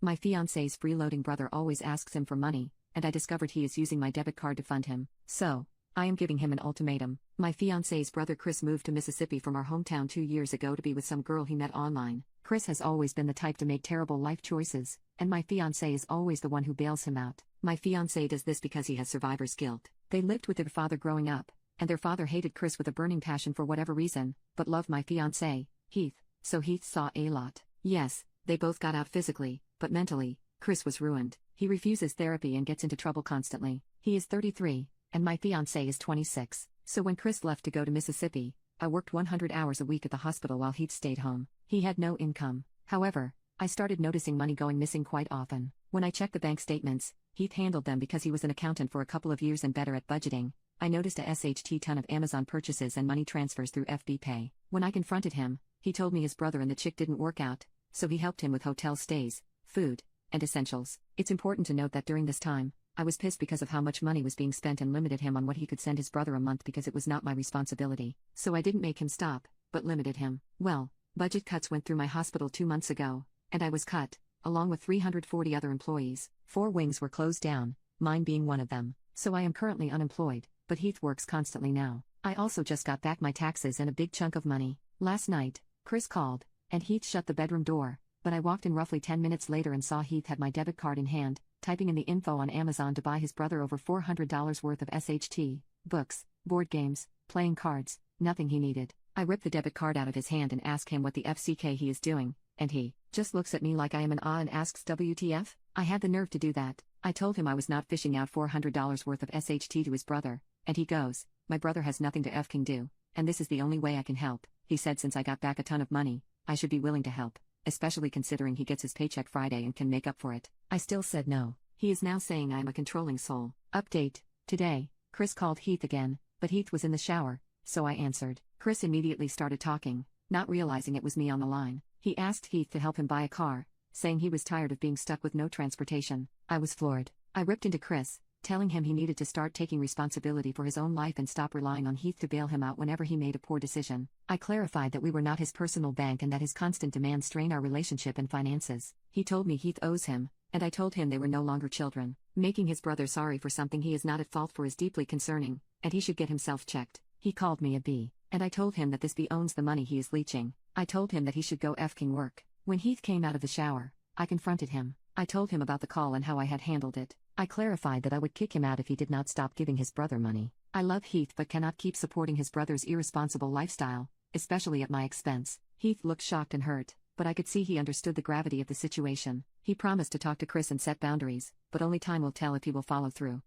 My fiancé's freeloading brother always asks him for money, and I discovered he is using my debit card to fund him. So, I am giving him an ultimatum. My fiancé's brother Chris moved to Mississippi from our hometown 2 years ago to be with some girl he met online. Chris has always been the type to make terrible life choices, and my fiancé is always the one who bails him out. My fiancé does this because he has survivor's guilt. They lived with their father growing up, and their father hated Chris with a burning passion for whatever reason, but loved my fiancé, Heath, so Heath saw a lot. Yes, they both got out physically, but mentally, Chris was ruined. He refuses therapy and gets into trouble constantly. He is 33, and my fiancé is 26. So when Chris left to go to Mississippi, I worked 100 hours a week at the hospital while Heath stayed home. He had no income. However, I started noticing money going missing quite often. When I checked the bank statements, Heath handled them because he was an accountant for a couple of years and better at budgeting. I noticed a SHT ton of Amazon purchases and money transfers through FB Pay. When I confronted him, he told me his brother and the chick didn't work out, so he helped him with hotel stays, food, and essentials. It's important to note that during this time, I was pissed because of how much money was being spent and limited him on what he could send his brother a month because it was not my responsibility. So I didn't make him stop, but limited him. Well, budget cuts went through my hospital 2 months ago, and I was cut, along with 340 other employees. 4 wings were closed down, mine being one of them. So I am currently unemployed, but Heath works constantly now. I also just got back my taxes and a big chunk of money. Last night, Chris called, and Heath shut the bedroom door, but I walked in roughly 10 minutes later and saw Heath had my debit card in hand, typing in the info on Amazon to buy his brother over $400 worth of SHT, books, board games, playing cards, nothing he needed. I ripped the debit card out of his hand and ask him what the FCK he is doing, and he just looks at me like I am an and asks WTF? I had the nerve to do that. I told him I was not fishing out $400 worth of SHT to his brother, and he goes, my brother has nothing to f-king do, and this is the only way I can help. He said since I got back a ton of money, I should be willing to help, especially considering he gets his paycheck Friday and can make up for it. I still said no. He is now saying I am a controlling soul. Update: today, Chris called Heath again, but Heath was in the shower, so I answered. Chris immediately started talking, not realizing it was me on the line. He asked Heath to help him buy a car, saying he was tired of being stuck with no transportation. I was floored. I ripped into Chris, telling him he needed to start taking responsibility for his own life and stop relying on Heath to bail him out whenever he made a poor decision. I clarified that we were not his personal bank and that his constant demands strain our relationship and finances. He told me Heath owes him, and I told him they were no longer children. Making his brother sorry for something he is not at fault for is deeply concerning, and he should get himself checked. He called me a B, and I told him that this B owns the money he is leeching. I told him that he should go f-king work. When Heath came out of the shower, I confronted him. I told him about the call and how I had handled it. I clarified that I would kick him out if he did not stop giving his brother money. I love Heath but cannot keep supporting his brother's irresponsible lifestyle, especially at my expense. Heath looked shocked and hurt, but I could see he understood the gravity of the situation. He promised to talk to Chris and set boundaries, but only time will tell if he will follow through.